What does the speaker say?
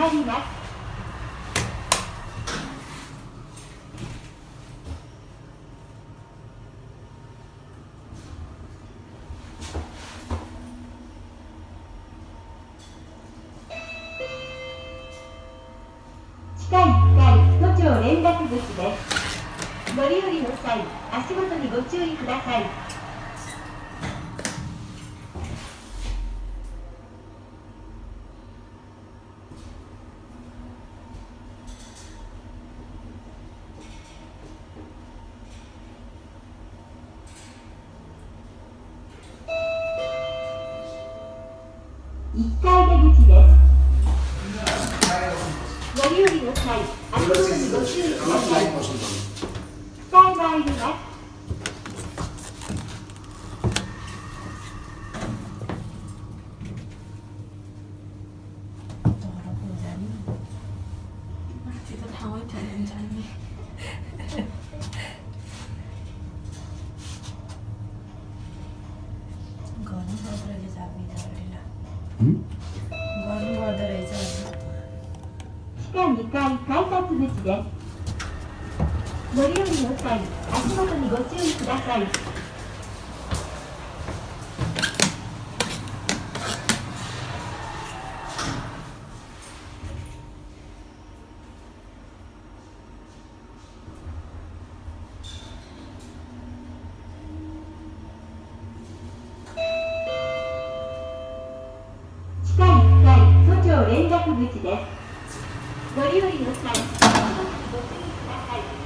まります。地下1階都庁連絡口です。乗り降りの際、足元にご注意ください。1階出口です。乗り降りの際、足元にご注意ください。スタイバー入ります。地下2階改札口です。乗り降りの際、足元にご注意ください。地下1階都庁連絡口です。乗り降りの際、足元にご注意ください。